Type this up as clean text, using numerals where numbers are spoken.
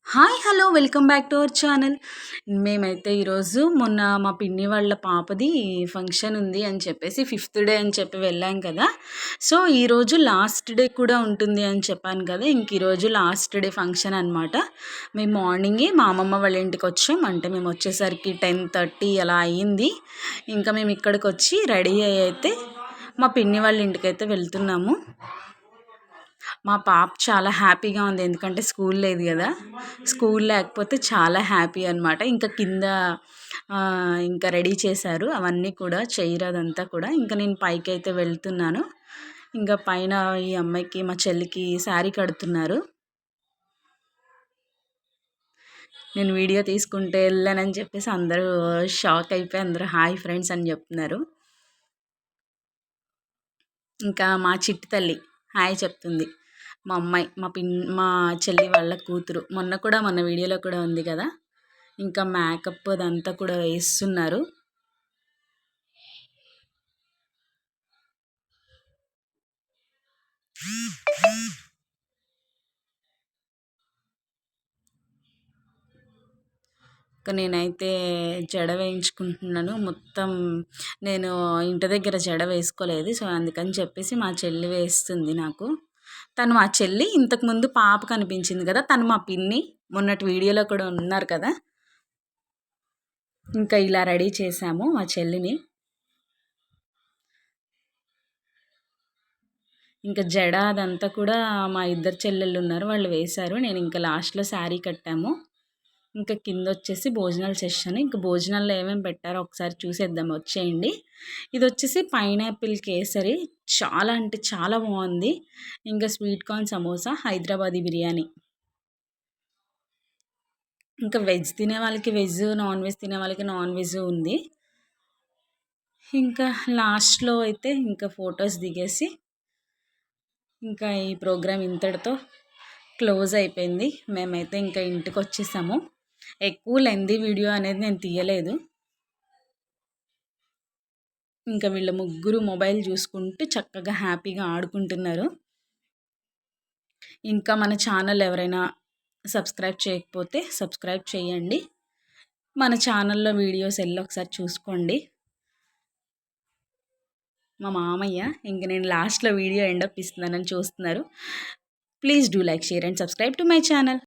Hi hello welcome back to our channel. మేమైతే ఈరోజు మొన్న మా పిన్ని వాళ్ళ పాపది ఫంక్షన్ ఉంది అని చెప్పేసి ఫిఫ్త్ డే అని చెప్పి వెళ్ళాం కదా. సో ఈరోజు లాస్ట్ డే కూడా ఉంటుంది అని చెప్పాను కదా. ఇంక ఈరోజు లాస్ట్ డే ఫంక్షన్ అనమాట. మేము మార్నింగే మా అమ్మమ్మ వాళ్ళ ఇంటికి వచ్చాం. అంటే మేము వచ్చేసరికి 10:30 అలా అయ్యింది. ఇంకా మేము ఇక్కడికి వచ్చి రెడీ అయ్యి అయితే మా పిన్ని వాళ్ళ ఇంటికి అయితే వెళ్తున్నాము. మా పాప చాలా హ్యాపీగా ఉంది. ఎందుకంటే స్కూల్ లేదు కదా. స్కూల్ లేకపోతే చాలా హ్యాపీ అనమాట. ఇంకా కింద ఇంకా రెడీ చేశారు అవన్నీ కూడా, చైర్ అదంతా కూడా. ఇంకా నేను పైకి అయితే వెళ్తున్నాను. ఇంకా పైన ఈ అమ్మాయికి మా చెల్లికి శారీ కడుతున్నారు. నేను వీడియో తీసుకుంటే వెళ్ళానని చెప్పేసి అందరూ షాక్ అయిపోయి అందరూ హాయ్ ఫ్రెండ్స్ అని చెప్తున్నారు. ఇంకా మా చిట్టి తల్లి హాయ్ చెప్తుంది. మా అమ్మాయి మా చెల్లి వాళ్ళ కూతురు మొన్న వీడియోలో కూడా ఉంది కదా. ఇంకా మేకప్ అదంతా కూడా వేస్తున్నారు. ఇంకా నేనైతే జడ వేయించుకుంటున్నాను. మొత్తం నేను ఇంటి దగ్గర జడ వేసుకోలేదు. సో అందుకని చెప్పేసి మా చెల్లి వేస్తుంది నాకు. తను మా చెల్లి, ఇంతకుముందు పాప కనిపించింది కదా, తను మా పిన్ని. మొన్నటి వీడియోలో కూడా ఉన్నారు కదా. ఇంకా ఇలా రెడీ చేశాము మా చెల్లిని. ఇంకా జడ అదంతా కూడా మా ఇద్దరు చెల్లెళ్ళు ఉన్నారు, వాళ్ళు వేశారు. నేను ఇంకా లాస్ట్లో శారీ కట్టాము. ఇంకా కింద వచ్చేసి భోజనాల సెషన్. ఇంకా భోజనాల్లో ఏమేమి పెట్టారో ఒకసారి చూసేద్దాం, వచ్చేయండి. ఇది వచ్చేసి పైనాపిల్ కేసరి, చాలా అంటే చాలా బాగుంది. ఇంకా స్వీట్ కార్న్ సమోసా, హైదరాబాదీ బిర్యానీ. ఇంకా వెజ్ తినే వాళ్ళకి వెజ్, నాన్ వెజ్ తినే వాళ్ళకి నాన్ వెజ్ ఉంది. ఇంకా లాస్ట్లో అయితే ఇంకా ఫొటోస్ దిగేసి ఇంకా ఈ ప్రోగ్రామ్ ఇంతటితో క్లోజ్ అయిపోయింది. మేమైతే ఇంకా ఇంటికి వచ్చేసాము. ఎక్కువ లెందీ వీడియో అనేది నేను తీయలేదు. ఇంకా వీళ్ళ ముగ్గురు మొబైల్ చూసుకుంటూ చక్కగా హ్యాపీగా ఆడుకుంటున్నారు. ఇంకా మన ఛానల్ ఎవరైనా సబ్స్క్రైబ్ చేయకపోతే సబ్స్క్రైబ్ చేయండి. మన ఛానల్లో వీడియోస్ వెళ్ళి ఒకసారి చూసుకోండి. మా మామయ్య ఇంక నేను లాస్ట్లో వీడియో ఎండప్ ఇస్తున్నానని చూస్తున్నారు. Please do like, share and subscribe to my channel.